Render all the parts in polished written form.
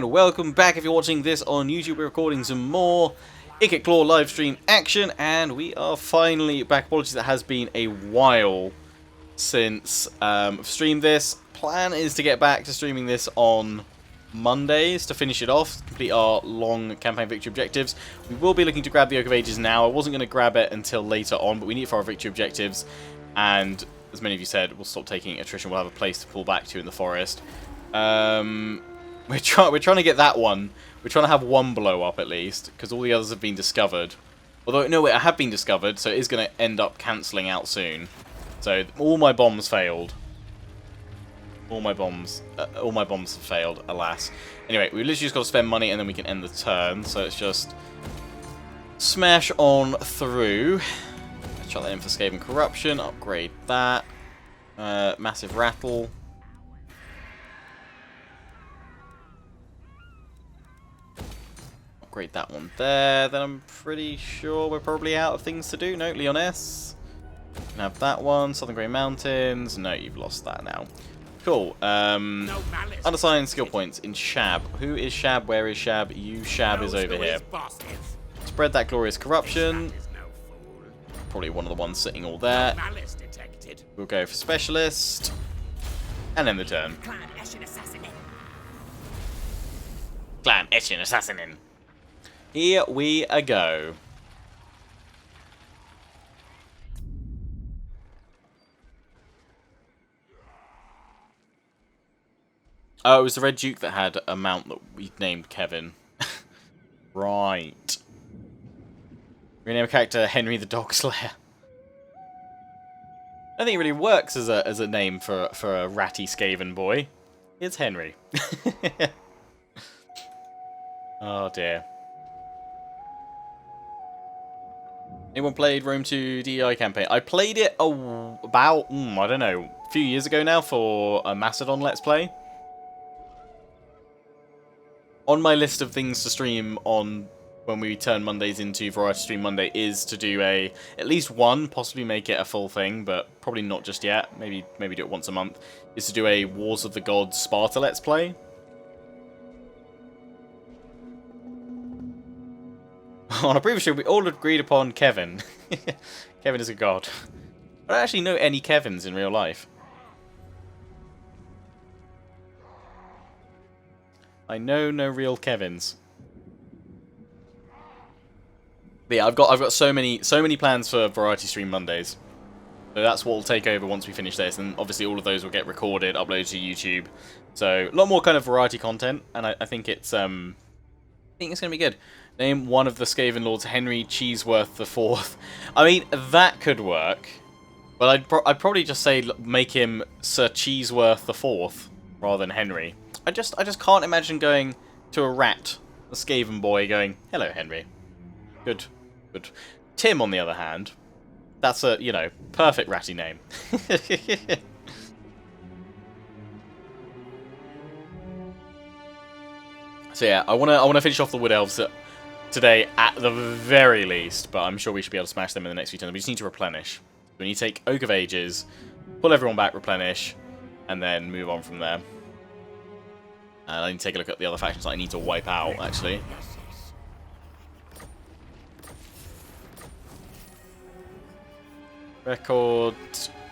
and welcome back. If you're watching this on YouTube, we're recording some more Ikit Claw live stream action, and we are finally back. Apologies, it has been a while since I've streamed this. Plan is to get back to streaming this on Mondays to finish it off, complete our long campaign victory objectives. We will be looking to grab the Oak of Ages now. I wasn't going to grab it until later on, but we need it for our victory objectives, and as many of you said, we'll stop taking attrition. We'll have a place to pull back to in the forest. We're trying to get that one. We're trying to have one blow up at least, because all the others have been discovered. Although, no, wait, I have been discovered, so it is going to end up cancelling out soon. So, all my bombs failed. All my bombs have failed, alas. Anyway, we literally just got to spend money and then we can end the turn. So let's just smash on through. Let's try that in for Skaven Corruption, upgrade that. Massive Rattle. Upgrade that one there. Then I'm pretty sure we're probably out of things to do. No, Leoness. Can have that one. Southern Grey Mountains. No, you've lost that now. Cool. Unassigned skill points in Shab. Who is Shab? Where is Shab? You Shab is over here. Spread that glorious corruption. Probably one of the ones sitting all there. We'll go for specialist. And end the turn. Clan Eshin Assassinin. Here we go. Oh, it was the Red Duke that had a mount that we named Kevin. Right. Rename a character Henry the Dog Slayer. I think it really works as a name for a ratty Skaven boy. It's Henry. Oh dear. Anyone played Rome 2 DEI campaign? I played it about, I don't know, a few years ago now for a Macedon Let's Play. On my list of things to stream on when we turn Mondays into Variety Stream Monday is to do at least one, possibly make it a full thing, but probably not just yet. Maybe do it once a month. Is to do a Wars of the Gods Sparta Let's Play. On a previous show, we all agreed upon Kevin. Kevin is a god. I don't actually know any Kevins in real life. I know no real Kevins. But yeah, I've got so many plans for Variety Stream Mondays. So that's what will take over once we finish this, and obviously all of those will get recorded, uploaded to YouTube. So a lot more kind of variety content, and I think it's gonna be good. Name one of the Skaven Lords Henry Cheeseworth IV. I mean, that could work, but I'd probably just say make him Sir Cheeseworth IV rather than Henry. I just can't imagine going to a rat, a Skaven boy, going, "Hello, Henry." Good. Tim, on the other hand, that's a, perfect ratty name. So yeah, I wanna finish off the Wood Elves today at the very least, but I'm sure we should be able to smash them in the next few turns. We just need to replenish. We need to take Oak of Ages, pull everyone back, replenish, and then move on from there. And I need to take a look at the other factions that I need to wipe out, actually. Record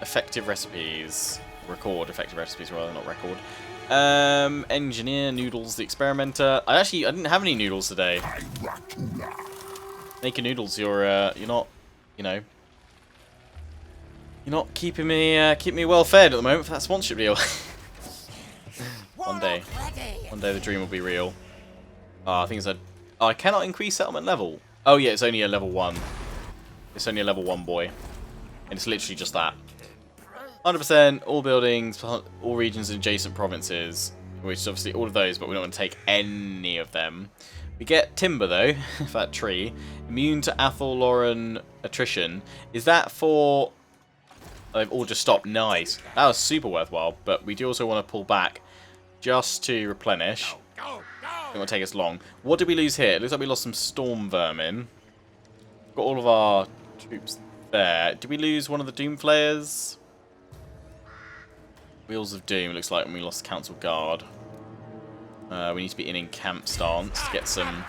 effective recipes. Record effective recipes rather, not record. Engineer, Noodles, the Experimenter. I didn't have any noodles today. Naked Noodles, you're not, you're not keeping me well fed at the moment for that sponsorship deal. One day the dream will be real. Oh, I think it's I cannot increase settlement level. Oh yeah, it's only a level 1. It's only a level 1 boy. And it's literally just that. 100%, all buildings, all regions and adjacent provinces. Which is obviously all of those, but we're not going to take any of them. We get Timber though, for that tree. Immune to Athalloran attrition. Is that for... Oh, they've all just stopped. Nice. That was super worthwhile, but we do also want to pull back just to replenish. It won't take us long. What did we lose here? It looks like we lost some storm vermin. Got all of our troops there. Did we lose one of the Doom Flayers? Wheels of Doom, looks like, when we lost the Council Guard. We need to be in camp stance to get some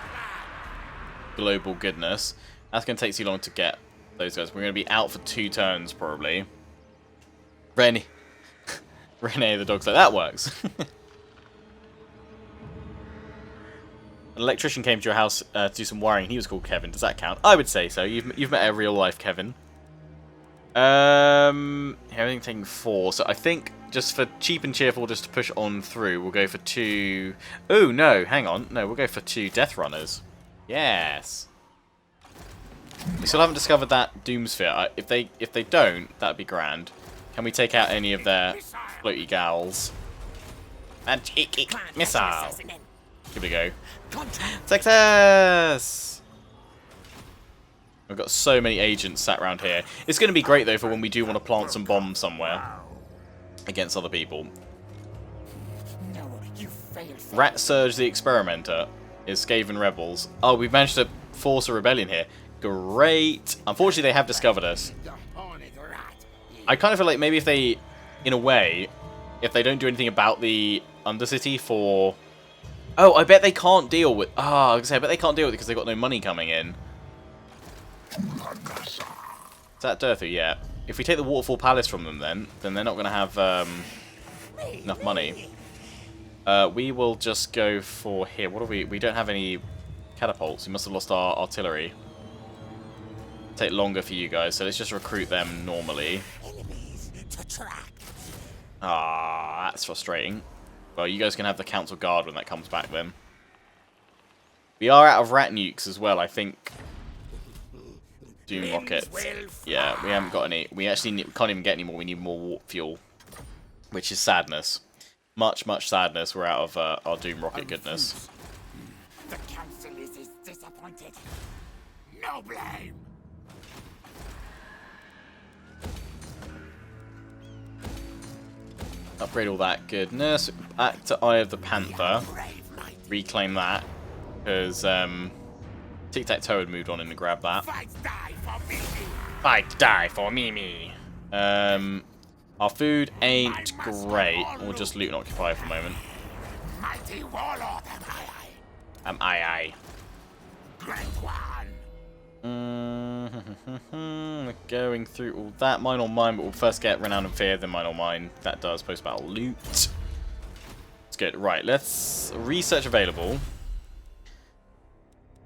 global goodness. That's going to take too long to get those guys. We're going to be out for 2 turns, probably. Rennie the dog's like, that works. An electrician came to your house to do some wiring. He was called Kevin. Does that count? I would say so. You've met a real life Kevin. Everything taking 4. So I think just for cheap and cheerful, just to push on through, we'll go for 2. Oh no, hang on. No, we'll go for 2 Death Runners. Yes. We still haven't discovered that Doomsphere. If they don't, that'd be grand. Can we take out any of their floaty gals? Magic missile. Here we go. Success! We've got so many agents sat around here. It's going to be great, though, for when we do want to plant some bombs somewhere against other people. Rat Surge the Experimenter is Skaven Rebels. Oh, we've managed to force a rebellion here. Great. Unfortunately, they have discovered us. I kind of feel like maybe if they, in a way, if they don't do anything about the Undercity for... Oh, I bet they can't deal with... I was going to say, I bet they can't deal with it because they've got no money coming in. Is that Durthu? Yeah. If we take the Waterfall Palace from them then they're not going to have enough money. We will just go for here. What do we... We don't have any catapults. We must have lost our artillery. Take longer for you guys, so let's just recruit them normally. Ah, that's frustrating. Well, you guys can have the Council Guard when that comes back then. We are out of rat nukes as well, I think. Doom rockets. Yeah, we haven't got any. We actually can't even get any more. We need more warp fuel, which is sadness. Much sadness. We're out of our Doom rocket goodness. The council is disappointed. No blame. Upgrade all that goodness. Back to Eye of the Panther. Reclaim that. Because Tic-Tac-Toe had moved on in to grab that. Fight, die for Mimi. Our food ain't great. We'll just loot and occupy for a moment. Mighty warlord, am I. Great one. Going through all that. Mine or mine, but we'll first get Renown and Fear, then mine or mine. That does post-battle loot. It's good. Right, let's research available.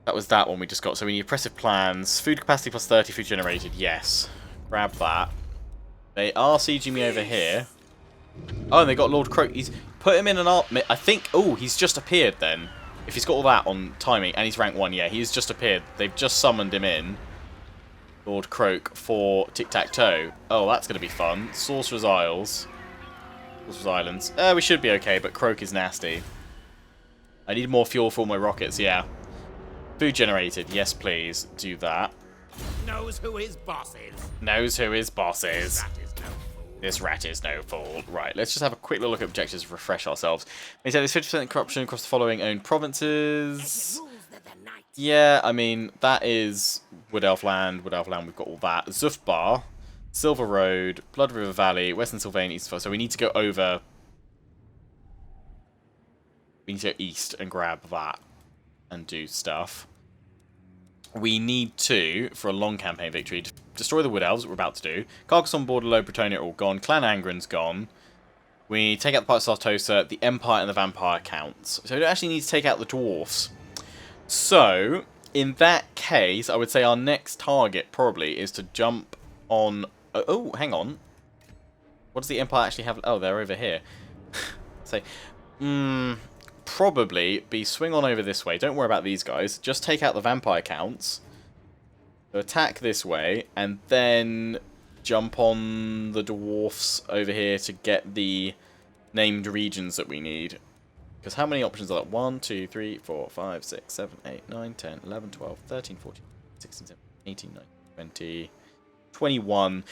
That was that one we just got. So we need oppressive plans. Food capacity plus 30, food generated. Yes. Grab that. They are sieging me over here. Oh, and they got Lord Croak. He's put him in an art. I think. Oh, he's just appeared then. If he's got all that on timing, and he's rank 1, yeah, he's just appeared. They've just summoned him in. Lord Croak for Tic-Tac-Toe. Oh, that's going to be fun. Sorcerer's Isles. Sorcerer's Islands. We should be okay, but Croak is nasty. I need more fuel for all my rockets, yeah. Food generated. Yes, please. Do that. Knows who his boss is. Knows who his boss is. This rat is no fool. Right, let's just have a quick little look at objectives to refresh ourselves. Maintain this 50% corruption across the following owned provinces. Yeah, I mean, that is Wood Elf Land, we've got all that. Zufbar, Silver Road, Blood River Valley, Western Sylvania, East. So we need to go over... We need to go east and grab that and do stuff. We need to, for a long campaign victory, destroy the Wood Elves, what we're about to do. Carcassonne, Borderlow, Bretonia all gone. Clan Angren's gone. We take out the part of Sartosa, the Empire and the Vampire counts. So we don't actually need to take out the Dwarfs. So, in that case, I would say our next target probably is to jump on... Oh, hang on. What does the Empire actually have? Oh, they're over here. Say, probably be swing on over this way. Don't worry about these guys. Just take out the Vampire counts. Attack this way, and then jump on the Dwarfs over here to get the named regions that we need. Because how many options are there? 1, 2, 3, 4, 5, 6, 7, 8, 9, 10, 11, 12, 13, 14, 16, 17, 18, 19, 20, 21,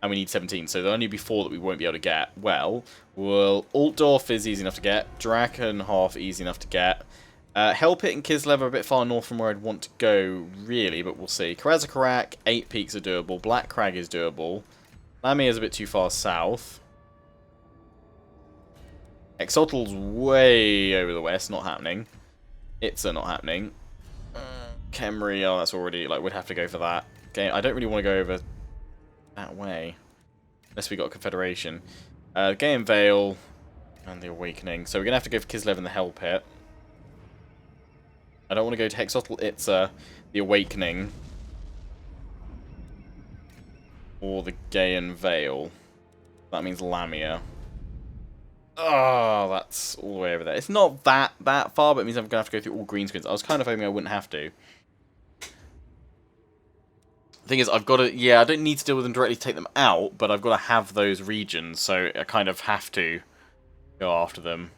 and we need 17. So there'll only be 4 that we won't be able to get. Well, Altdorf is easy enough to get. Drakenhof easy enough to get. Hellpit and Kislev are a bit far north from where I'd want to go, really, but we'll see. Karazakarak, 8 peaks are doable. Black Crag is doable. Lamia is a bit too far south. Exotel's way over the west, not happening. Itza not happening. Khemri, oh, that's already, like, we'd have to go for that. Okay, I don't really want to go over that way. Unless we got a Confederation. Game Vale and the Awakening. So we're going to have to go for Kislev and the Hell Pit. I don't want to go to Hexotl, Itza, the Awakening. Or the Gaian Vale. That means Lamia. Oh, that's all the way over there. It's not that far, but it means I'm going to have to go through all green screens. I was kind of hoping I wouldn't have to. The thing is, I've got to... Yeah, I don't need to deal with them directly to take them out, but I've got to have those regions, so I kind of have to go after them.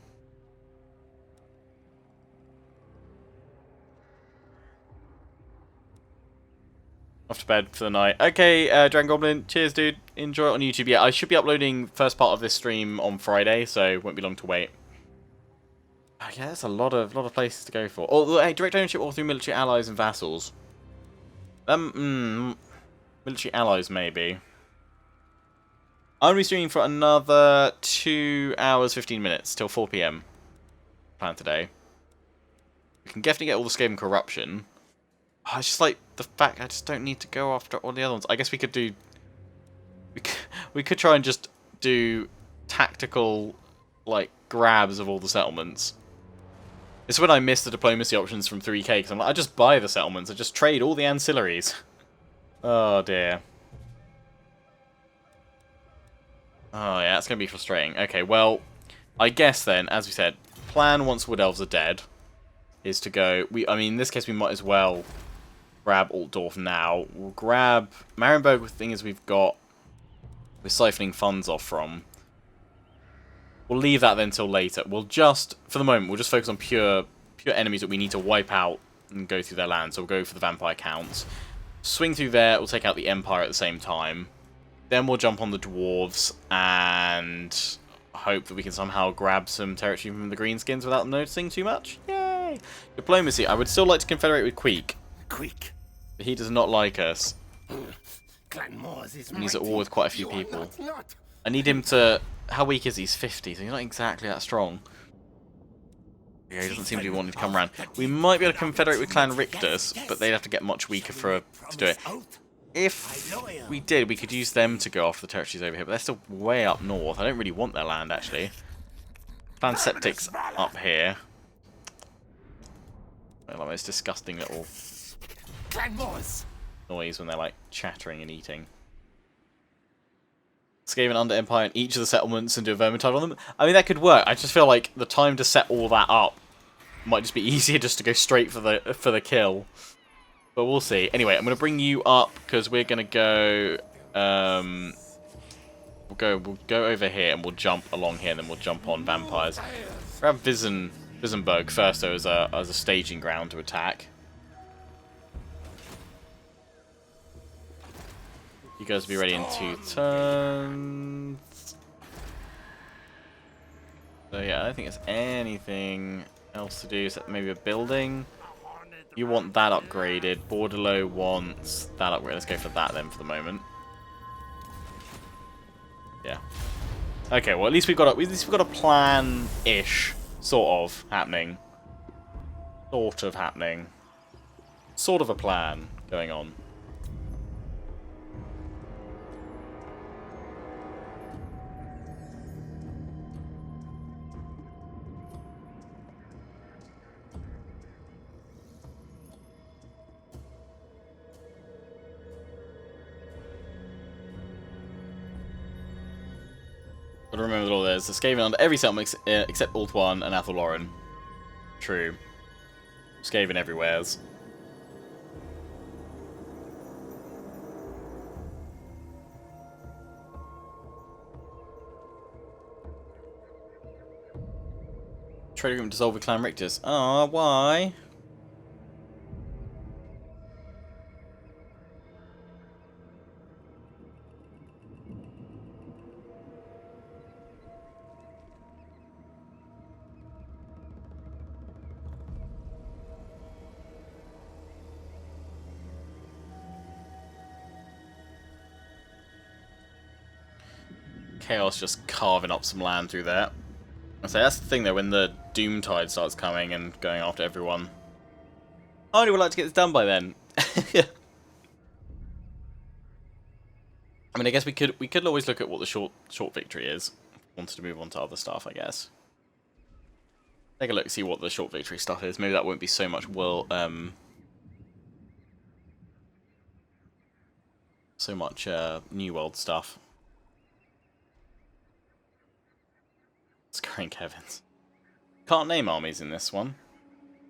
Off to bed for the night. Okay, Dragon Goblin, cheers, dude. Enjoy it on YouTube. Yeah, I should be uploading first part of this stream on Friday, so won't be long to wait. Oh, yeah, that's a lot of places to go for. Oh, hey, direct ownership all through military allies and vassals. Military allies, maybe. I'm going to be streaming for another 2 hours, 15 minutes, till 4 PM. Plan today. We can definitely get all the Skaven corruption. I just like the fact I just don't need to go after all the other ones. I guess we could do... We could try and just do tactical, like, grabs of all the settlements. It's when I miss the diplomacy options from 3K, because I'm like, I just buy the settlements, I just trade all the ancillaries. Oh dear. Oh yeah, it's going to be frustrating. Okay, well, I guess then, as we said, plan once Wood Elves are dead is to go... I mean, in this case we might as well grab Altdorf now. We'll grab Marienburg with things we're siphoning funds off from. We'll leave that then till later. We'll just, for the moment, we'll just focus on pure enemies that we need to wipe out and go through their land. So we'll go for the vampire counts. Swing through there, we'll take out the Empire at the same time. Then we'll jump on the dwarves and hope that we can somehow grab some territory from the greenskins without them noticing too much. Yay! Diplomacy. I would still like to confederate with Queek. Quick. But he does not like us. Clan Moors is And he's at mighty. war with quite a few You are people. not. I need him to... How weak is he? He's 50, so he's not exactly that strong. Yeah, he doesn't seem to be wanting to come around. We might be able to confederate with Clan Rictus, but they'd have to get much weaker to do it. If we did, we could use them to go after the territories over here, but they're still way up north. I don't really want their land, actually. Clan Septic's up here. They're like the most disgusting little Clan Moors. noise when they're like chattering and eating. Skaven under Empire in each of the settlements and do a Vermintide on them. I mean, that could work. I just feel like the time to set all that up might just be easier just to go straight for the kill. But we'll see. Anyway, I'm going to bring you up because we're going to go... We'll go over here and we'll jump along here and then we'll jump on vampires. Grab Visenberg first though as a staging ground to attack. You guys will be ready in 2 turns. So yeah, I don't think there's anything else to do except maybe a building. You want that upgraded. Bordelot wants that upgraded. Let's go for that then for the moment. Yeah. Okay, well at least we've got a plan-ish sort of happening. Sort of happening. Sort of a plan going on. Gotta remember that all there's a Skaven under every settlement except Alt 1 and Athel-Lauren. True. Skaven everywheres. Trade agreement dissolved with Clan Rictus. Ah, why? Chaos just carving up some land through there. So that's the thing though, when the Doom Tide starts coming and going after everyone. I only would like to get this done by then. I mean, I guess we could always look at what the short victory is. If we wanted to move on to other stuff, I guess. Take a look, see what the short victory stuff is. Maybe that won't be so much New World stuff. Scoring Kevin's. Can't name armies in this one.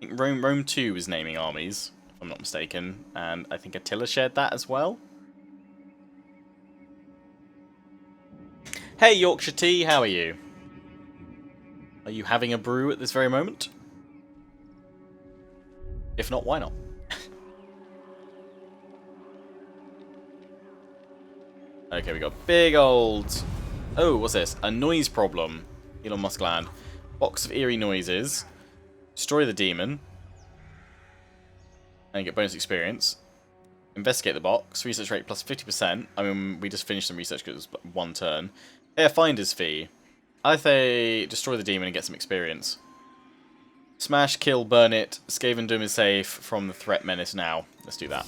I think Rome 2 was naming armies, if I'm not mistaken, and I think Attila shared that as well. Hey Yorkshire Tea, how are you? Are you having a brew at this very moment? If not, why not? Okay, we got big old... Oh, what's this? A noise problem. Elon Musk land. Box of eerie noises. Destroy the demon. And get bonus experience. Investigate the box. Research rate plus 50%. I mean, we just finished some research because it was one turn. Pay a finder's fee. I say destroy the demon and get some experience. Smash, kill, burn it. Skaven Doom is safe from the threat menace now. Let's do that.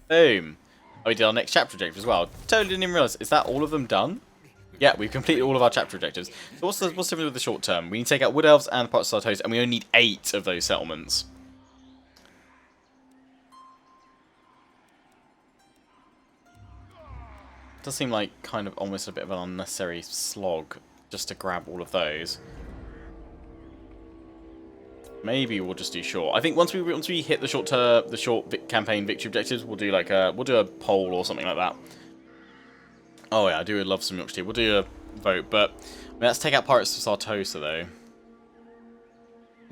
Boom. Oh, we did our next chapter objective as well. Totally didn't even realise. Is that all of them done? Yeah, we've completed all of our chapter objectives. So what's different with the short term? We need to take out Wood Elves and parts of Sartos, and we only need 8 of those settlements. It does seem like kind of almost a bit of an unnecessary slog just to grab all of those. Maybe we'll just do short. I think once we hit the short campaign victory objectives, we'll do like a poll or something like that. Oh yeah, I do love some Yorkshire Tea. We'll do a vote, but I mean, let's take out Pirates of Sartosa though.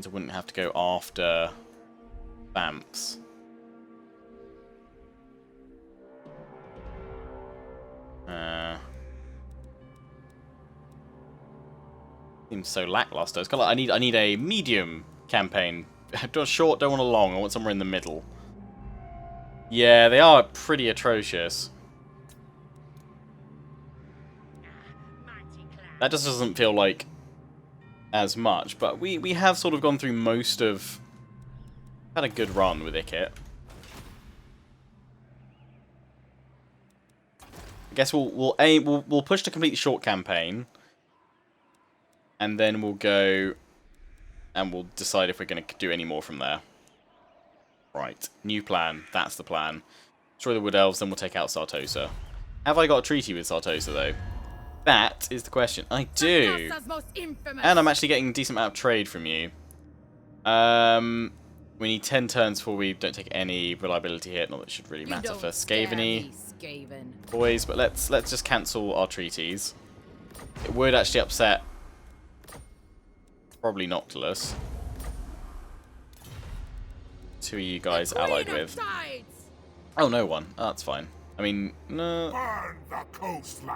So I wouldn't have to go after Vamps. Seems so lackluster. It's kind of like I need a medium campaign. Don't short, don't want a long. I want somewhere in the middle. Yeah, they are pretty atrocious. That just doesn't feel like as much, but we have sort of gone through most of... Had a good run with Ikit. I guess we'll push to complete the short campaign, and then we'll go and we'll decide if we're going to do any more from there. Right, new plan. That's the plan. Destroy the Wood Elves, then we'll take out Sartosa. Have I got a treaty with Sartosa though? That is the question. I do. And I'm actually getting a decent amount of trade from you. We need 10 turns before we don't take any reliability hit. Not that it should really matter for Skaven-y boys, but let's just cancel our treaties. It would actually upset probably Noctilus. Who are you guys allied with? Oh, no one. Oh, that's fine. I mean, no.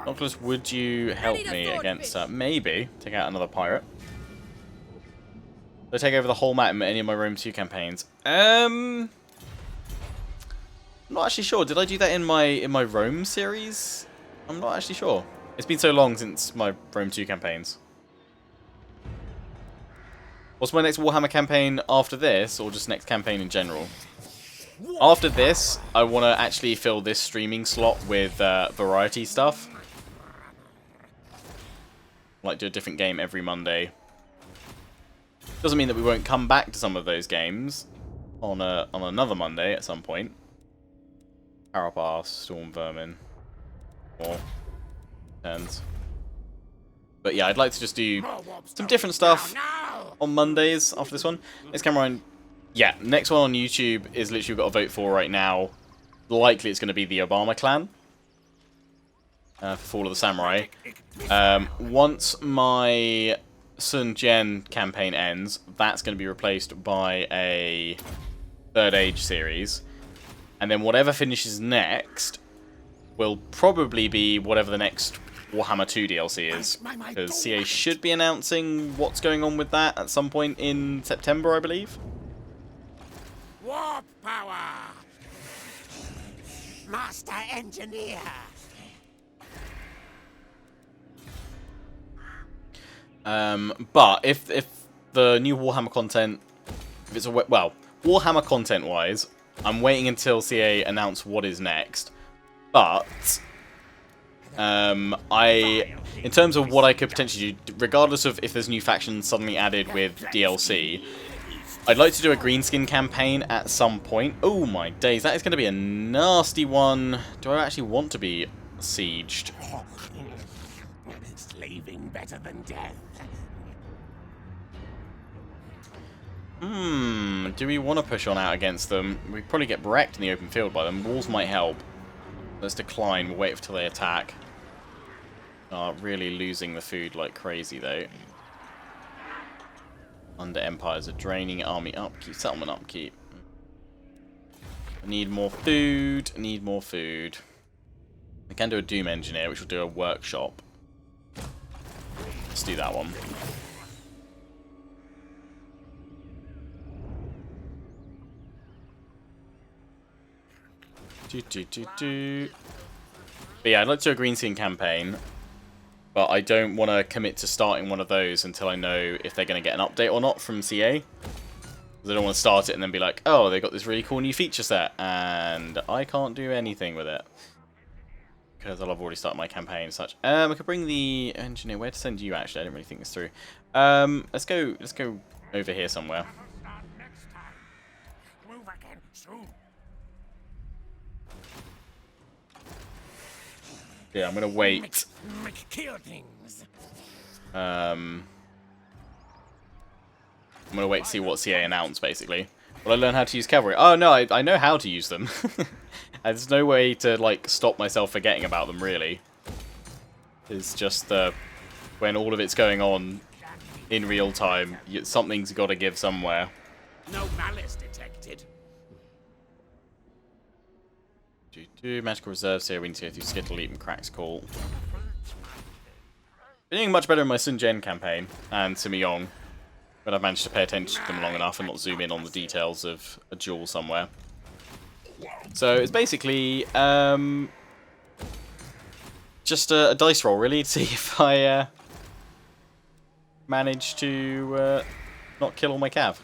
Noctilus, would you help me against... maybe. Take out another pirate. Did I take over the whole map in any of my Rome 2 campaigns? I'm not actually sure. Did I do that in my Rome series? I'm not actually sure. It's been so long since my Rome 2 campaigns. What's my next Warhammer campaign after this, or just next campaign in general? After this, I want to actually fill this streaming slot with variety stuff. Like do a different game every Monday. Doesn't mean that we won't come back to some of those games on another Monday at some point. Carapace, Storm Vermin, more turns. But yeah, I'd like to just do some different stuff on Mondays after this one. Next camera on. Yeah, next one on YouTube is literally we've got a vote for right now. Likely it's going to be the Obama clan. For Fall of the Samurai. Once my Sun Jian campaign ends, that's going to be replaced by a Third Age series. And then whatever finishes next will probably be whatever the next Warhammer 2 DLC is. Because CA should be announcing what's going on with that at some point in September, I believe. Warp power! Master Engineer! But if the new Warhammer content, if it's well, Warhammer content wise, I'm waiting until CA announce what is next. But in terms of what I could potentially do, regardless of if there's new factions suddenly added with DLC, I'd like to do a greenskin campaign at some point. Oh my days, that is going to be a nasty one. Do I actually want to be sieged? Slaving better than death. Do we want to push on out against them? We'd probably get wrecked in the open field by them. Walls might help. Let's decline. We'll wait until they attack. Really losing the food like crazy, though. Under Empires are draining army upkeep, settlement upkeep. I need more food. I need more food. I can do a Doom Engineer, which will do a workshop. Let's do that one. But yeah, I'd like to do a greenskin campaign, but I don't want to commit to starting one of those until I know if they're going to get an update or not from CA. Because I don't want to start it and then be like, oh, they got this really cool new feature set, and I can't do anything with it. Because I'll have already started my campaign and such. I could bring the engineer. Where to send you, actually? I didn't really think this through. Let's go over here somewhere. Yeah, I'm gonna wait. I'm gonna wait to see what CA announce, basically. Will I learn how to use cavalry? Oh no, I know how to use them. There's no way to like stop myself forgetting about them, really. It's just when all of it's going on in real time, something's got to give somewhere. No malice detected. Magical reserves here. We need to go through Skittle Leap and Crack's Call. Been doing much better in my Sun Jian campaign and Simiong, but I've managed to pay attention to them long enough and not zoom in on the details of a duel somewhere. So it's basically just a dice roll, really, to see if I manage to not kill all my cav.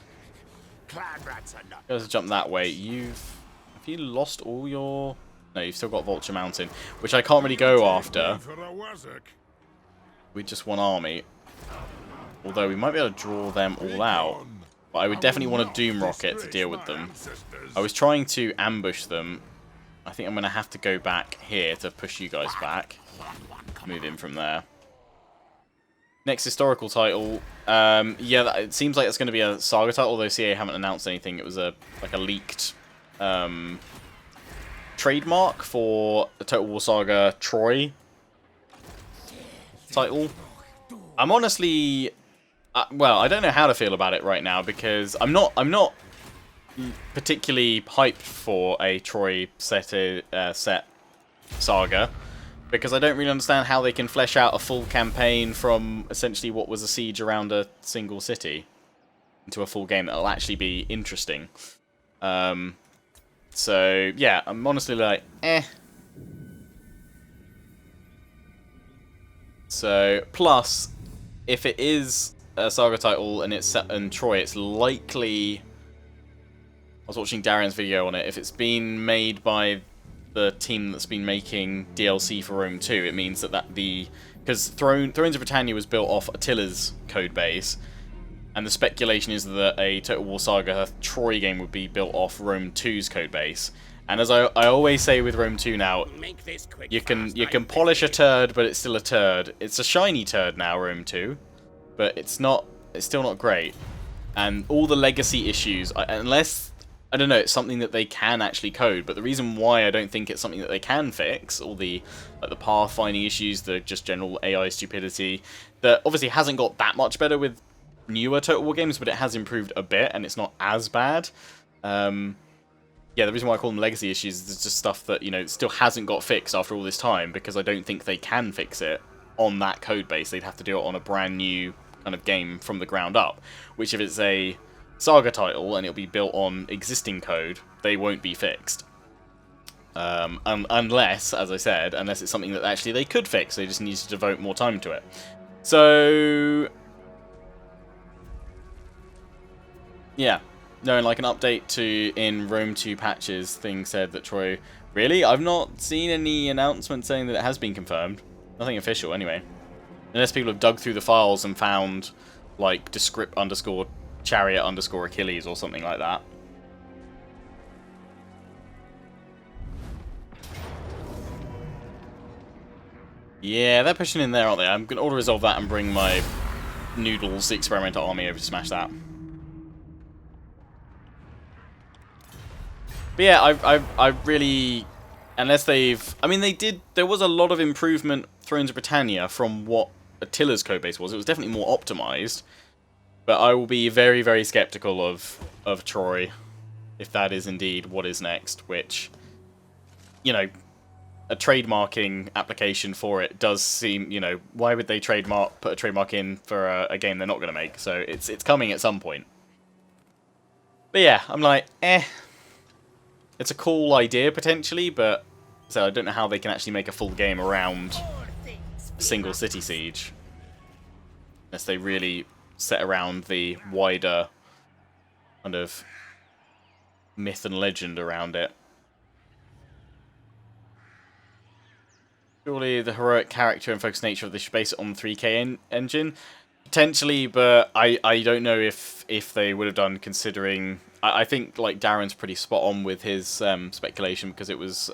Goes to jump that way. Have you lost all your? No, you've still got Vulture Mountain, which I can't really go after. We just one army. Although we might be able to draw them all out. But I would definitely want a Doom Rocket to deal with them. I was trying to ambush them. I think I'm going to have to go back here to push you guys back. Move in from there. Next historical title. Yeah, it seems like it's going to be a Saga title, although CA haven't announced anything. It was like a leaked trademark for the Total War Saga Troy title. I'm honestly, well, I don't know how to feel about it right now because I'm not particularly hyped for a Troy set saga because I don't really understand how they can flesh out a full campaign from essentially what was a siege around a single city into a full game that'll actually be interesting. So yeah, I'm honestly like, eh. So plus, if it is a Saga title and it's set in Troy, it's likely. I was watching Darian's video on it. If it's been made by the team that's been making DLC for Rome 2, it means that because Thrones of Britannia was built off Attila's code base. And the speculation is that a Total War Saga Troy game would be built off Rome 2's codebase. And as I always say with Rome 2 now, you can polish a turd, but it's still a turd. It's a shiny turd now, Rome 2, but it's still not great. And all the legacy issues, unless I don't know, it's something that they can actually code. But the reason why I don't think it's something that they can fix, all the the pathfinding issues, the just general AI stupidity, that obviously hasn't got that much better with newer Total War games, but it has improved a bit, and it's not as bad. Yeah, the reason why I call them legacy issues is just stuff that, still hasn't got fixed after all this time, because I don't think they can fix it on that code base. They'd have to do it on a brand new kind of game from the ground up, which if it's a Saga title and it'll be built on existing code, they won't be fixed. Unless, as I said, unless it's something that actually they could fix, they just need to devote more time to it. So Yeah. No, and like an update to in Rome 2 patches thing said that Troy... Really? I've not seen any announcement saying that it has been confirmed. Nothing official, anyway. Unless people have dug through the files and found, like, descript underscore chariot underscore Achilles or something like that. Yeah, they're pushing in there, aren't they? I'm going to auto-resolve that and bring my Noodles Experimental Army over to smash that. But yeah, I really... Unless they've... I mean, they did... There was a lot of improvement Thrones of Britannia from what Attila's codebase was. It was definitely more optimized. But I will be very, very skeptical of Troy, if that is indeed what is next, which, you know, a trademarking application for it does seem, you know, why would they put a trademark in for a game they're not going to make? So it's coming at some point. But yeah, I'm like, it's a cool idea potentially, but so I don't know how they can actually make a full game around a single city siege, unless they really set around the wider kind of myth and legend around it. Surely the heroic character and focused nature of this should base it on the 3K engine. Potentially, but I don't know if they would have done, considering... I think like Darren's pretty spot on with his speculation, because it was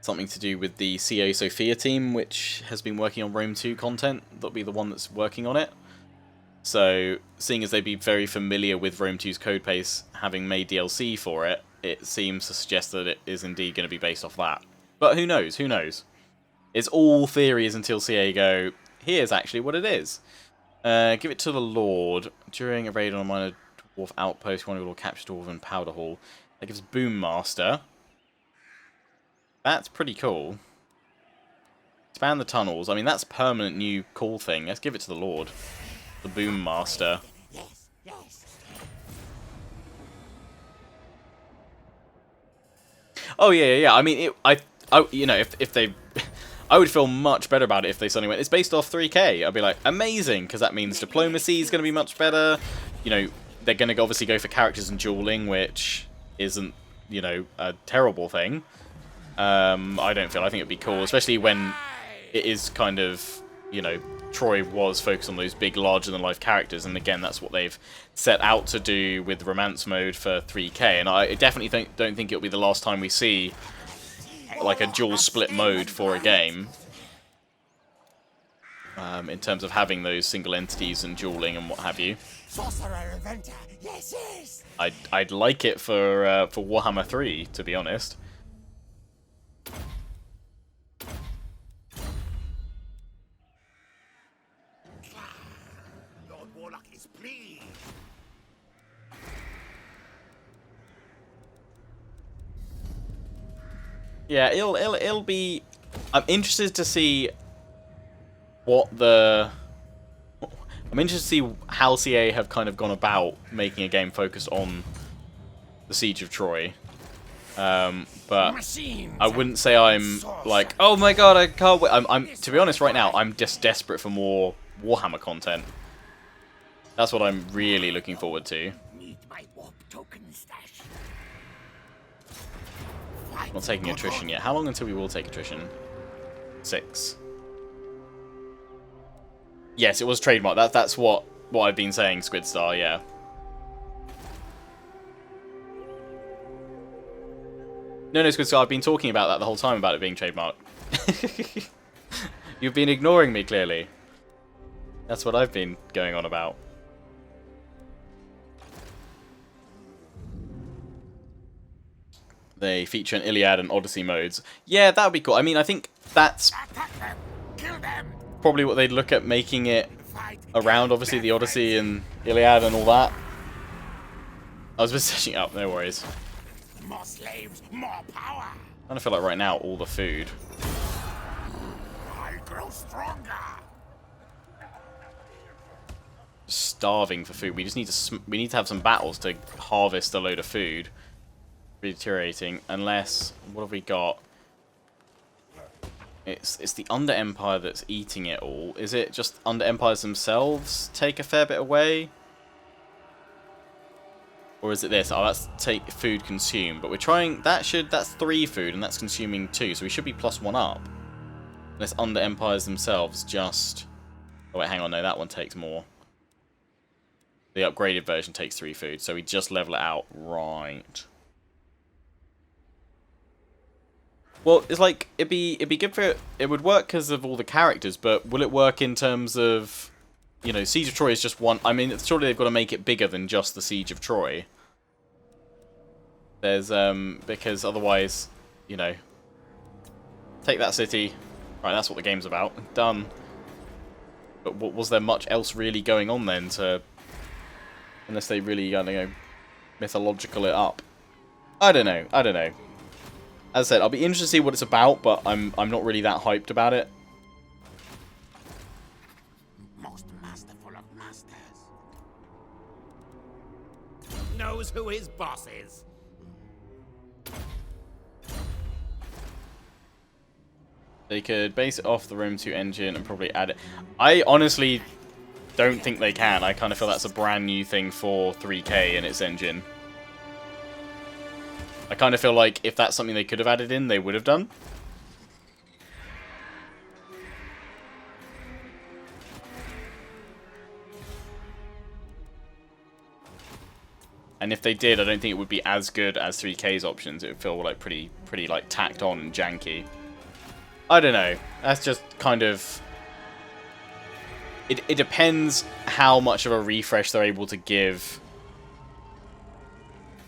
something to do with the CA Sophia team, which has been working on Rome 2 content. That'll be the one that's working on it. So, seeing as they'd be very familiar with Rome 2's codebase, having made DLC for it, it seems to suggest that it is indeed going to be based off that. But who knows? Who knows? It's all theories until CA go, here's actually what it is. Give it to the Lord. During a raid on a minor dwarf outpost, one will capture dwarven powder hall. That gives Boom Master. That's pretty cool. Expand the tunnels. I mean, that's a permanent new cool thing. Let's give it to the Lord. The Boom Master. Yes, yes. Oh yeah. I mean, you know, if they, I would feel much better about it if they suddenly went, it's based off 3K. I'd be like, amazing, because that means diplomacy is going to be much better. You know, they're going to obviously go for characters and dueling, which isn't, you know, a terrible thing. I don't feel. I think it'd be cool, especially when it is kind of, you know, Troy was focused on those big, larger-than-life characters, and again, that's what they've set out to do with Romance Mode for 3K, and I definitely don't think it'll be the last time we see, like, a dual split mode for a game, in terms of having those single entities and dueling and what have you. Sorcerer Inventor, yes, yes. I'd like it for Warhammer 3, to be honest. Lord Warlock is pleased. Yeah, it'll be. I'm interested to see what the. I'm interested to see how CA have kind of gone about making a game focused on the Siege of Troy. But I wouldn't say I'm like, oh my god, I can't wait. I'm to be honest, right now, I'm just desperate for more Warhammer content. That's what I'm really looking forward to. Need my warp token stash. I'm not taking attrition yet. How long until we will take attrition? 6. Yes, it was trademark. That's what I've been saying, Squidstar, yeah. No, Squidstar, I've been talking about that the whole time, about it being trademark. You've been ignoring me, clearly. That's what I've been going on about. They feature an Iliad and Odyssey modes. Yeah, that would be cool. I mean, I think that's Attack them. Kill them. probably what they'd look at, making it around, obviously, the Odyssey and Iliad and all that. I was just searching up, no worries. More slaves, more power. I kind of feel like right now, all the food. I grow stronger. Starving for food. We just need to have some battles to harvest a load of food. Deteriorating, unless, what have we got? It's the Under Empire that's eating it all. Is it just Under Empires themselves take a fair bit away? Or is it this? Oh, that's take food consumed. But we're trying... That's 3 food, and that's consuming 2. So we should be +1 up. Unless under empires themselves just... Oh, wait, hang on. No, that one takes more. The upgraded version takes 3 food. So we just level it out. Right. Well, it's like... It'd be good for... It would work because of all the characters, but will it work in terms of... You know, Siege of Troy is just one... I mean, surely they've got to make it bigger than just the Siege of Troy. There's, because otherwise, you know... Take that city. Right, that's what the game's about. Done. But was there much else really going on then to... Unless they really, you know, mythological it up. I don't know. I don't know. As I said, I'll be interested to see what it's about, but I'm not really that hyped about it. Knows who his boss is. They could base it off the Rome 2 engine and probably add it. I honestly don't think they can. I kind of feel that's a brand new thing for 3K and its engine. I kind of feel like if that's something they could have added in, they would have done. And if they did, I don't think it would be as good as 3K's options. It would feel like pretty like tacked on and janky. I don't know. That's just kind of... It depends how much of a refresh they're able to give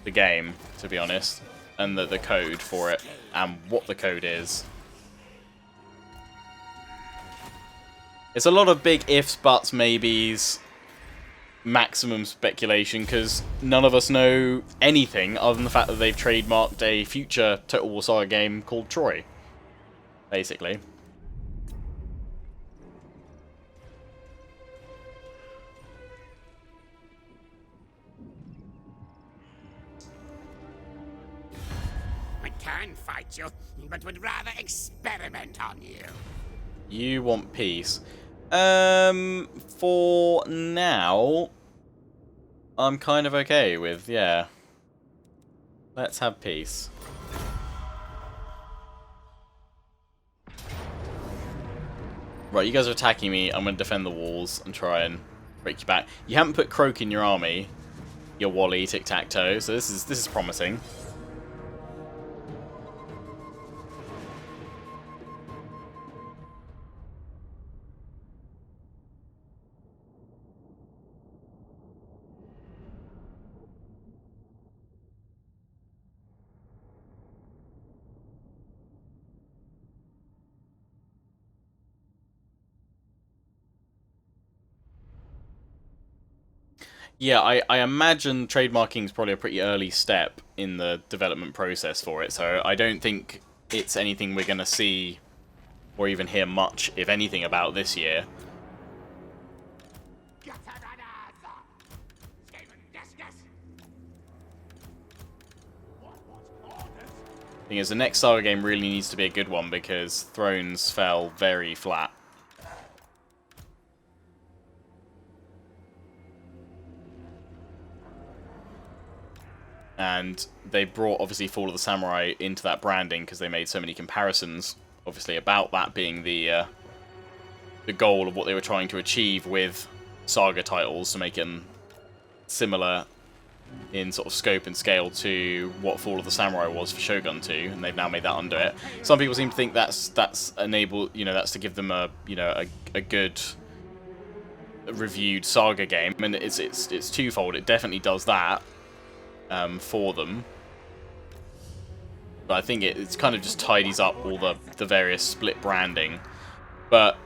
the game, to be honest. And the code for it. And what the code is. It's a lot of big ifs, buts, maybes... maximum speculation, because none of us know anything other than the fact that they've trademarked a future Total War Saga game called Troy. Basically. I can fight you, but would rather experiment on you. You want peace. For now, I'm kind of okay with, yeah. Let's have peace. Right, you guys are attacking me. I'm going to defend the walls and try and break you back. You haven't put Croak in your army, your Wally, tic-tac-toe, so this is promising. Yeah, I imagine trademarking is probably a pretty early step in the development process for it, so I don't think it's anything we're going to see or even hear much, if anything, about this year. Thing is, the next Saga game really needs to be a good one because Thrones fell very flat. And they brought, obviously, Fall of the Samurai into that branding because they made so many comparisons, obviously, about that being the goal of what they were trying to achieve with Saga titles, to make them similar in sort of scope and scale to what Fall of the Samurai was for Shogun 2, and they've now made that under it. Some people seem to think that's that's to give them a good reviewed Saga game, and it's twofold. It definitely does that. For them, but I think it's kind of just tidies up all the various split branding. But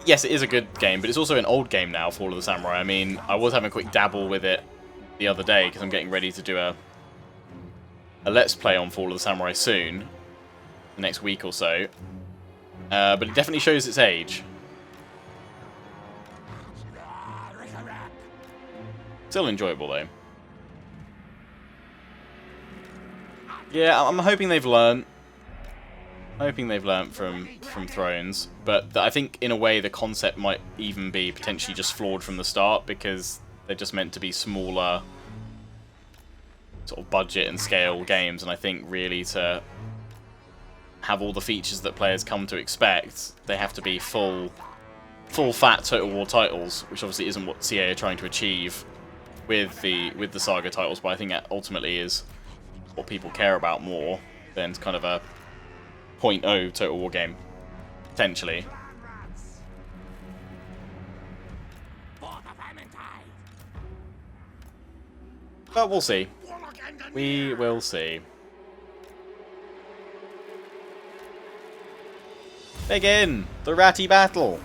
yes, it is a good game, but it's also an old game now, Fall of the Samurai. I mean, I was having a quick dabble with it the other day because I'm getting ready to do a Let's Play on Fall of the Samurai soon, the next week or so. But it definitely shows its age. Still enjoyable though. Yeah, I'm hoping they've learned. From Thrones, but I think in a way the concept might even be potentially just flawed from the start because they're just meant to be smaller sort of budget and scale games, and I think really to have all the features that players come to expect, they have to be full fat Total War titles, which obviously isn't what CA are trying to achieve with the Saga titles, but I think that ultimately is what people care about more than kind of a 0.0 Total War game, potentially. But we'll see. We will see. Begin the ratty battle.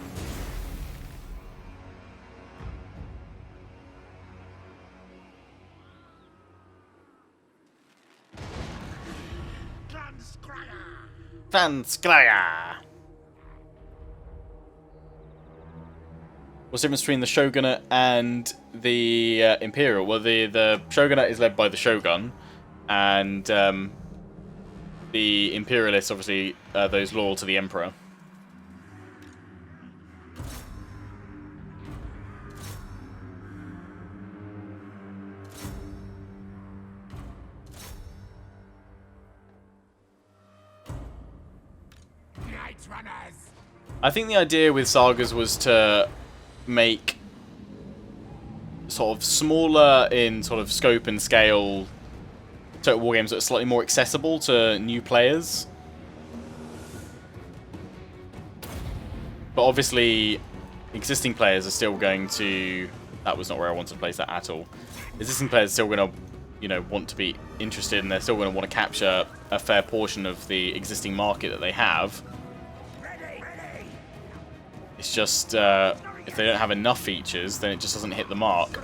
Vanskraya. What's the difference between the Shogunate and the Imperial? Well, the Shogunate is led by the Shogun, and the Imperialists, obviously, those loyal to the Emperor. I think the idea with Sagas was to make sort of smaller in sort of scope and scale Total War games that are slightly more accessible to new players. But obviously, existing players are still going to... That was not where I wanted to place that at all. Existing players are still going to, you know, want to be interested, and they're still going to want to capture a fair portion of the existing market that they have. It's just, if they don't have enough features, then it just doesn't hit the mark.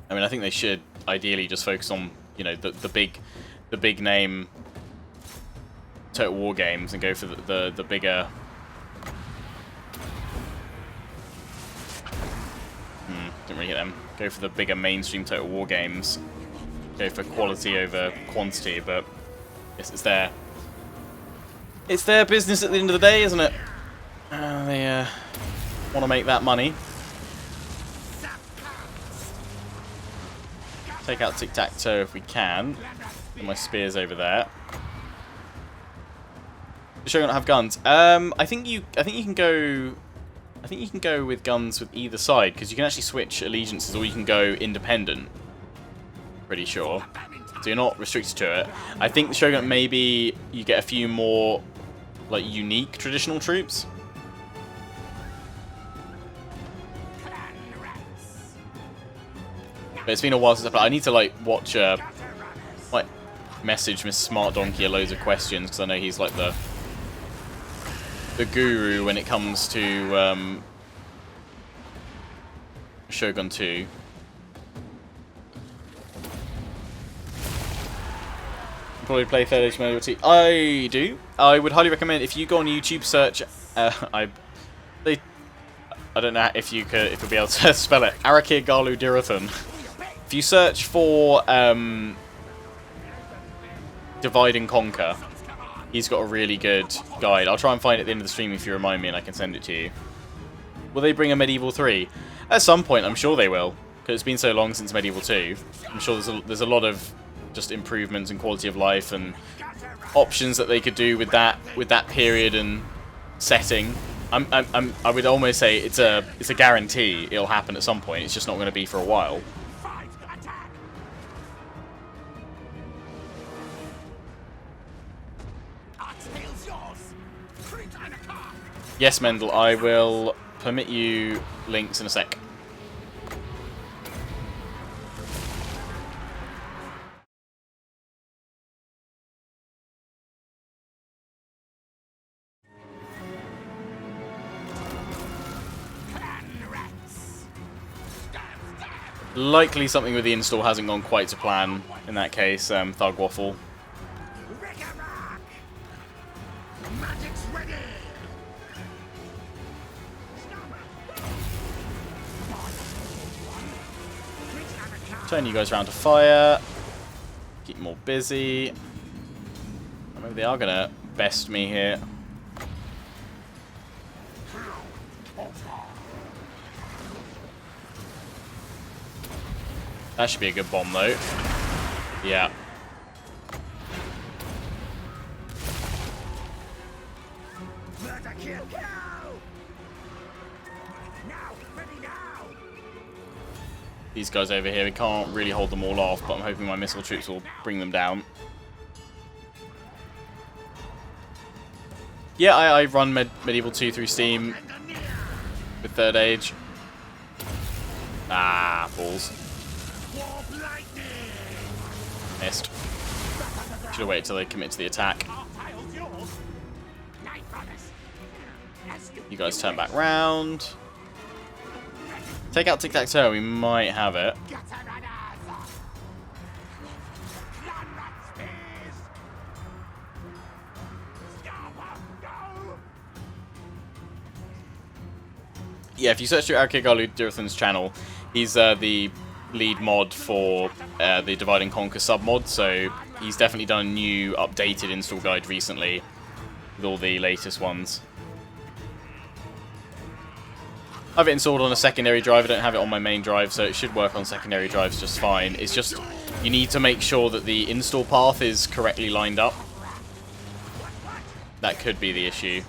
I mean, I think they should ideally just focus on, you know, the big name Total War games and go for the bigger. Didn't really hit them. Go for the bigger mainstream Total War games. Go for quality over quantity, but it's their business at the end of the day, isn't it? They want to make that money. Take out tic-tac-toe if we can. Put my spears over there. Does Shogun not have guns? I think you can go. I think you can go with guns with either side, because you can actually switch allegiances, or you can go independent. Pretty sure. So you're not restricted to it. I think the Shogun, maybe you get a few more like unique traditional troops. But it's been a while since I played. I need to like watch like message Mr. Smart Donkey loads of questions, because I know he's like the guru when it comes to Shogun 2. Probably play third age mode. I do. I would highly recommend if you go on YouTube, search. I don't know if you'll be able to spell it. Arakir Galu Dirathun. If you search for Divide and Conquer, he's got a really good guide. I'll try and find it at the end of the stream if you remind me, and I can send it to you. Will they bring a Medieval 3? At some point, I'm sure they will, because it's been so long since Medieval 2. I'm sure there's a lot of just improvements in quality of life and options that they could do with that period and setting. I would almost say it's a guarantee it'll happen at some point. It's just not going to be for a while. Yes, Mendel, I will permit you links in a sec. Likely something with the install hasn't gone quite to plan in that case, Thug Waffle. Turn you guys around to fire. Keep more busy. I'm Maybe they are gonna best me here. That should be a good bomb, though. Yeah. These guys over here, we can't really hold them all off, but I'm hoping my missile troops will bring them down. Yeah, I run Medieval 2 through Steam with 3rd Age. Ah, balls. Missed. Should have waited till they commit to the attack. You guys turn back round. Take out tic-tac-toe, we might have it. Yeah, if you search through Arkigalu Durathan's channel, he's the lead mod for the Divide and Conquer submod, so he's definitely done a new updated install guide recently with all the latest ones. I have it installed on a secondary drive, I don't have it on my main drive, so it should work on secondary drives just fine. It's just, you need to make sure that the install path is correctly lined up. That could be the issue.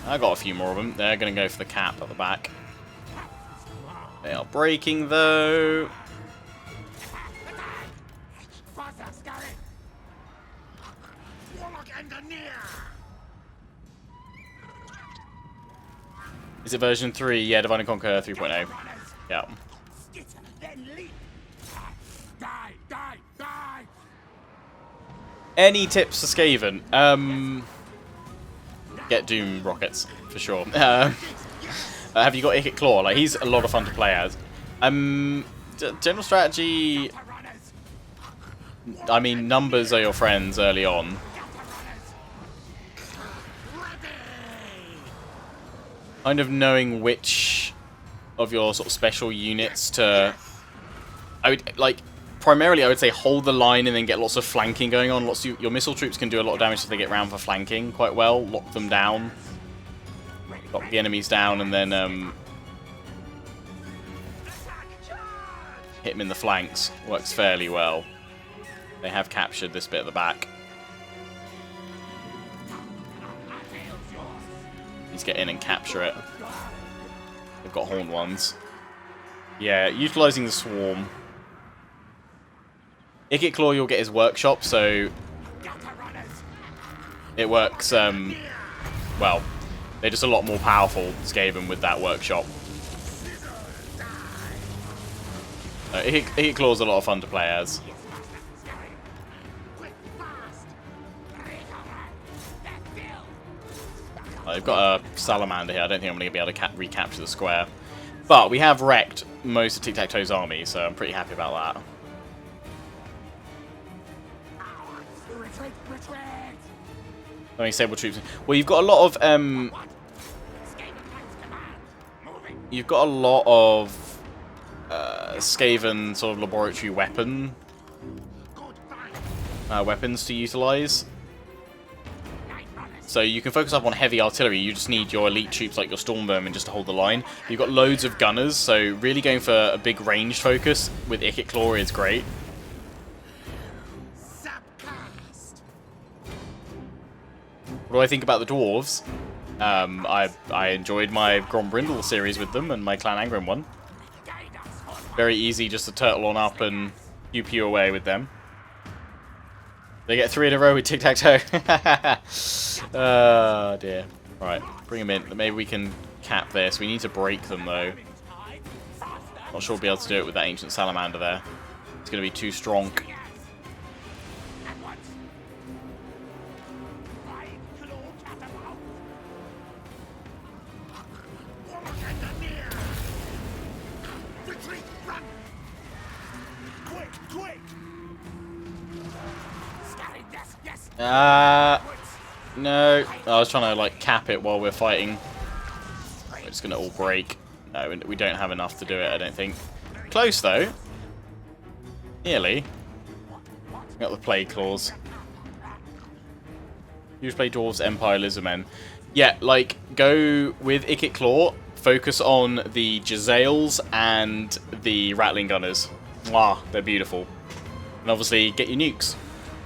I got a few more of them. They're going to go for the cap at the back. They are breaking, though. Is it version 3? Yeah, Divide and Conquer 3.0. Yeah. Any tips for Skaven? Get Doom rockets, for sure. Have you got Ikit Claw? Like, he's a lot of fun to play as. General strategy... I mean, numbers are your friends early on. Kind of knowing which of your sort of special units to... I would, like, primarily I would say hold the line and then get lots of flanking going on. Your missile troops can do a lot of damage if they get round for flanking quite well. Lock them down. Lock the enemies down and then hit them in the flanks. Works fairly well. They have captured this bit at the back. Let's get in and capture it. They've got horned ones. Yeah, utilising the swarm. Ikit Claw, you'll get his workshop, so it works, well, they're just a lot more powerful, Skaven, with that workshop. Ikit Claw's a lot of fun to play as. I've got a salamander here. I don't think I'm going to be able to recapture the square. But we have wrecked most of Tic-Tac-Toe's army, so I'm pretty happy about that. How many Sable troops? Well, you've got a lot of Skaven sort of laboratory weapons to utilize. So you can focus up on heavy artillery. You just need your elite troops like your Stormvermin just to hold the line. You've got loads of gunners, so really going for a big ranged focus with Ikit Claw is great. What do I think about the dwarves? I enjoyed my Grombrindle series with them and my Clan Angrim one. Very easy just to turtle on up and pew away with them. They get 3 in a row with Tic-Tac-Toe. Oh dear. Right, bring them in. Maybe we can cap this. We need to break them though. Not sure we'll be able to do it with that ancient salamander there. It's going to be too strong. No. I was trying to, like, cap it while we're fighting. It's going to all break. No, we don't have enough to do it, I don't think. Close, though. Nearly. Got the Plague Claws. Use play Dwarves, Empire, Lizardmen. Yeah, like, go with Ikit Claw, focus on the Jezzails and the Rattling Gunners. Mwah, they're beautiful. And obviously, get your nukes.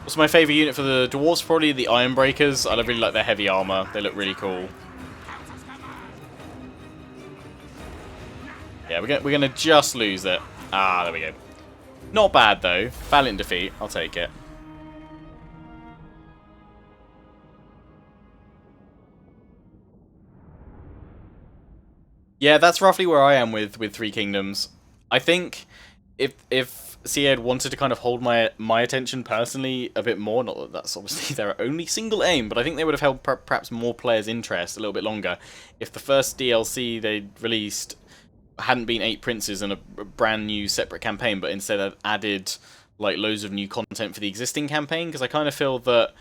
What's my favourite unit for the Dwarves? Probably the Ironbreakers. I really like their heavy armour. They look really cool. Yeah, we're gonna just lose it. Ah, there we go. Not bad, though. Valiant defeat. I'll take it. Yeah, that's roughly where I am with Three Kingdoms. I think if CA had wanted to kind of hold my attention personally a bit more, not that that's obviously their only single aim, but I think they would have held perhaps more players' interest a little bit longer if the first DLC they released hadn't been 8 princes and a brand new separate campaign, but instead had added like loads of new content for the existing campaign, because I kind of feel that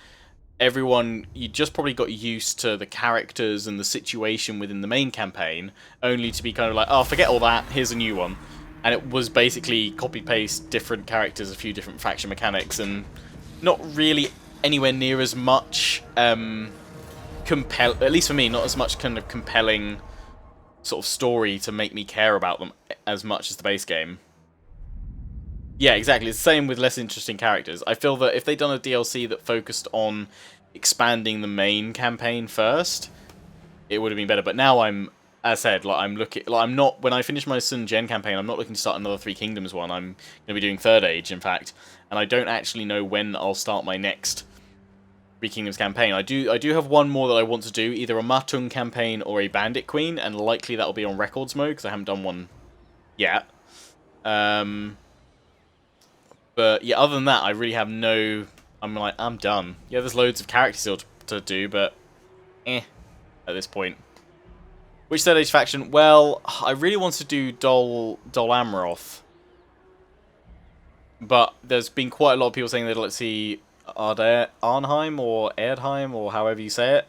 you just probably got used to the characters and the situation within the main campaign, only to be kind of like, oh, forget all that, here's a new one. And it was basically copy-paste different characters, a few different faction mechanics, and not really anywhere near as much at least for me, not as much kind of compelling sort of story to make me care about them as much as the base game. Yeah, exactly. It's the same with less interesting characters. I feel that if they'd done a DLC that focused on expanding the main campaign first, it would have been better. But now as I said, like I'm not, when I finish my Sun Gen campaign, I'm not looking to start another Three Kingdoms one. I'm going to be doing Third Age, in fact, and I don't actually know when I'll start my next Three Kingdoms campaign. I do have one more that I want to do, either a Matung campaign or a Bandit Queen, and likely that'll be on Records mode because I haven't done one yet. But yeah, other than that, I really have no... I'm done. Yeah, there's loads of characters still to do, but at this point. Which Third Age faction? Well, I really want to do Dol Amroth. But there's been quite a lot of people saying they'd like to see Arnheim or Erdheim, or however you say it.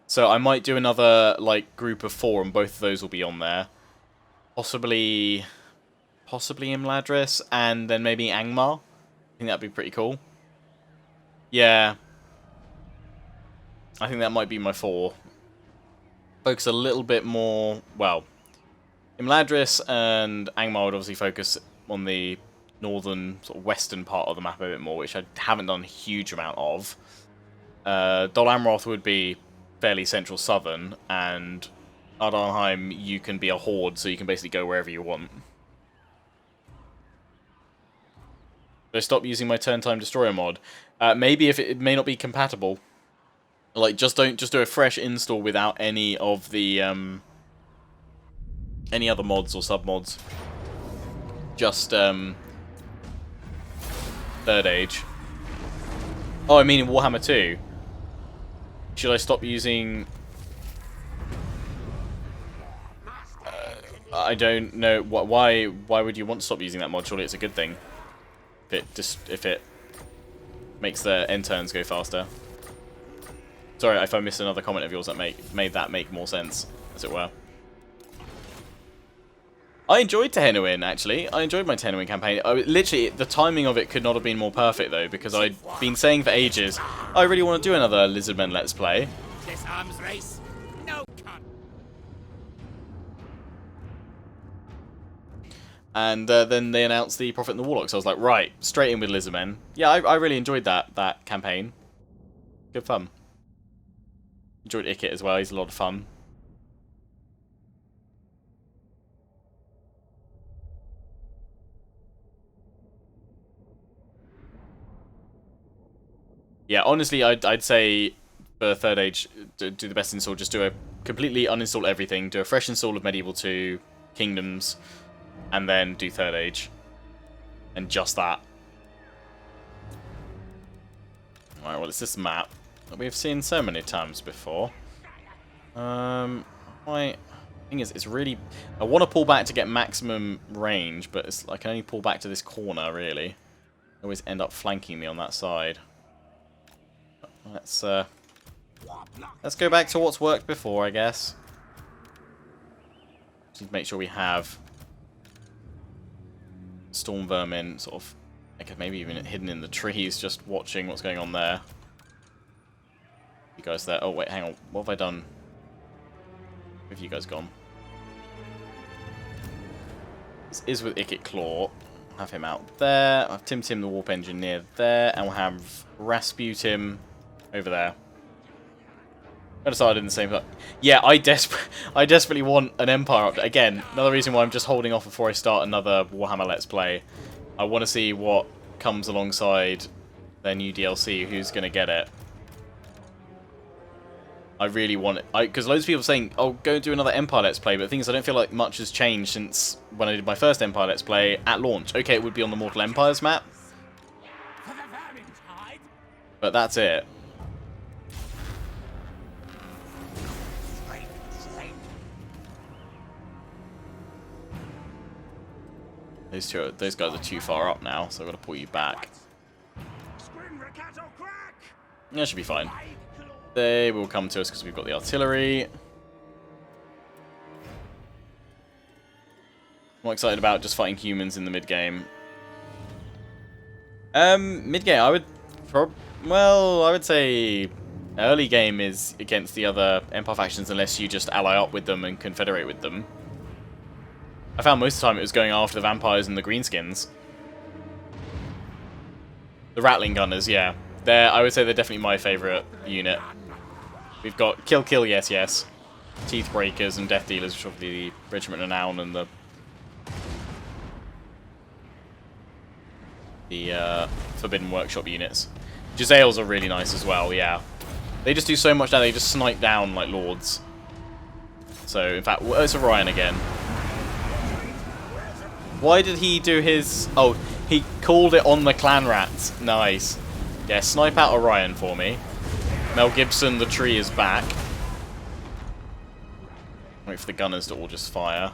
So I might do another like group of 4, and both of those will be on there. Possibly Imladris, and then maybe Angmar. I think that'd be pretty cool. Yeah. I think that might be my 4. Focus a little bit more... Well, Imladris and Angmar would obviously focus on the northern, sort of western part of the map a bit more, which I haven't done a huge amount of. Dol Amroth would be fairly central southern, and Arnheim, you can be a horde, so you can basically go wherever you want. I stop using my turn time destroyer mod. Maybe if it may not be compatible. Like, just do a fresh install without any of the any other mods or sub mods. Just Third Age. Oh, I mean in Warhammer 2. Should I stop using? I don't know. Why would you want to stop using that mod? Surely it's a good thing. If it makes the end turns go faster. Sorry if I missed another comment of yours that made that make more sense, as it were. I enjoyed Tehenuin, actually. I enjoyed my Tehenuin campaign. Literally, the timing of it could not have been more perfect, though, because I'd been saying for ages, I really want to do another Lizardmen Let's Play. This arms race, no cut. And then they announced the Prophet and the Warlock, so I was like, right, straight in with Lizardmen. Yeah, I really enjoyed that campaign. Good fun. Enjoyed Ikit as well, he's a lot of fun. Yeah, honestly, I'd say for Third Age, do the best install, just do a completely uninstall everything, do a fresh install of Medieval 2, Kingdoms, and then do Third Age. And just that. Alright, well, it's this map that we've seen so many times before. My thing is, it's really... I want to pull back to get maximum range, but I can only pull back to this corner, really. They always end up flanking me on that side. Let's go back to what's worked before, I guess. Just need to make sure we have storm vermin sort of, like maybe even hidden in the trees, just watching what's going on there. You guys there? Oh wait, hang on. What have I done? Where have you guys gone? This is with Ikit Claw. Have him out there. I have Tim the Warp Engineer there, and we'll have Rasputin over there. I decided in the same time. Yeah, I desperately want an Empire update. Again, another reason why I'm just holding off before I start another Warhammer Let's Play. I want to see what comes alongside their new DLC, who's going to get it. I really want it. Because loads of people are saying, oh, go do another Empire Let's Play, but the thing is, I don't feel like much has changed since when I did my first Empire Let's Play at launch. Okay, it would be on the Mortal Empires map, but that's it. Those guys are too far up now, so I've got to pull you back. That should be fine. They will come to us because we've got the artillery. I'm excited about just fighting humans in the mid-game. Mid-game, I would... well, I would say early game is against the other Empire factions unless you just ally up with them and confederate with them. I found most of the time it was going after the vampires and the greenskins. The Rattling Gunners, yeah. I would say they're definitely my favourite unit. We've got Kill, yes, yes. Teeth Breakers and Death Dealers, which are the Regiment Renown and the Forbidden Workshop units. Jezzails are really nice as well, yeah. They just do so much now, they just snipe down like lords. So, in fact, it's Orion again. Why did he do his... oh, he called it on the clan rats. Nice. Yeah, snipe out Orion for me. Mel Gibson, the tree is back. Wait for the gunners to all just fire.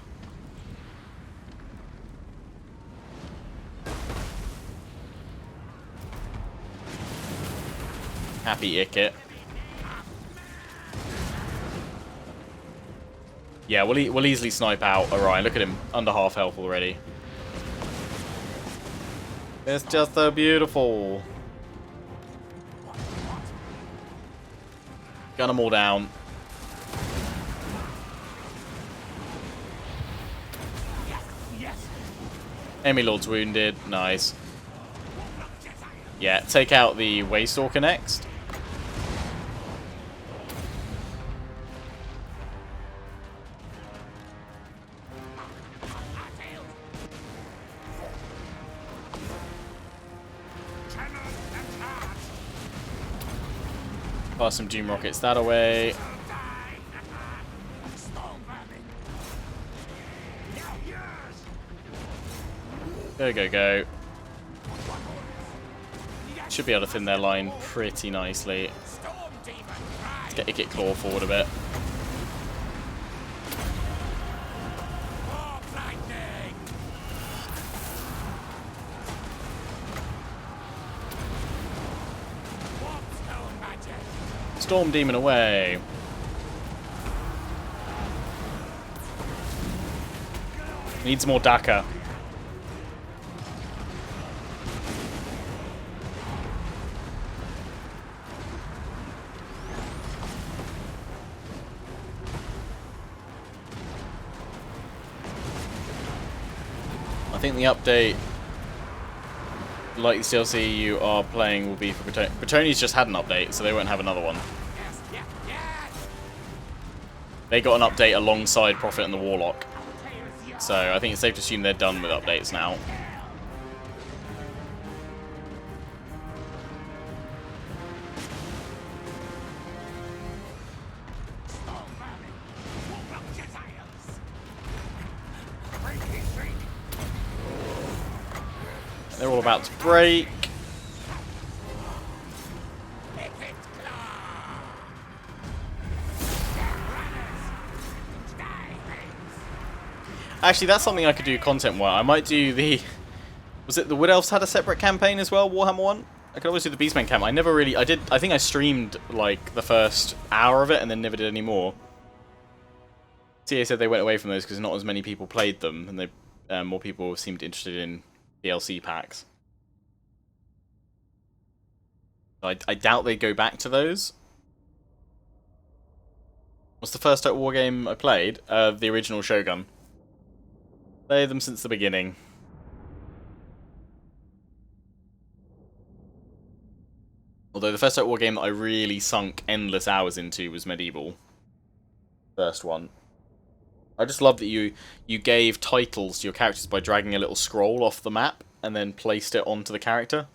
Happy Ikit. Yeah, we'll easily snipe out Orion. Look at him, under half health already. It's just so beautiful. Gun them all down. Enemy Lord's wounded. Nice. Yeah, take out the Waystalker next. Pass some Doom Rockets that away. Go, go, go. Should be able to thin their line pretty nicely. Let's get Ikit Claw forward a bit. Storm Demon away. Needs more Daka. I think the update, like the DLC you are playing, will be for Bretonnians. Bretonnians just had an update, so they won't have another one. They got an update alongside Prophet and the Warlock. So I think it's safe to assume they're done with updates now. They're all about to break. Actually, that's something I could do content-wise. I might do the... was it the Wood Elves had a separate campaign as well, Warhammer 1? I could always do the Beastmen campaign. I never really... I think I streamed, like, the first hour of it and then never did any more. TA said they went away from those because not as many people played them, and they more people seemed interested in DLC packs. I doubt they go back to those. What's the first Total War game I played? The original Shogun. Played them since the beginning. Although the first Total War game that I really sunk endless hours into was Medieval. First one. I just love that you gave titles to your characters by dragging a little scroll off the map and then placed it onto the character.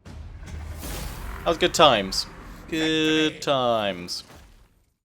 That was good times. Good times.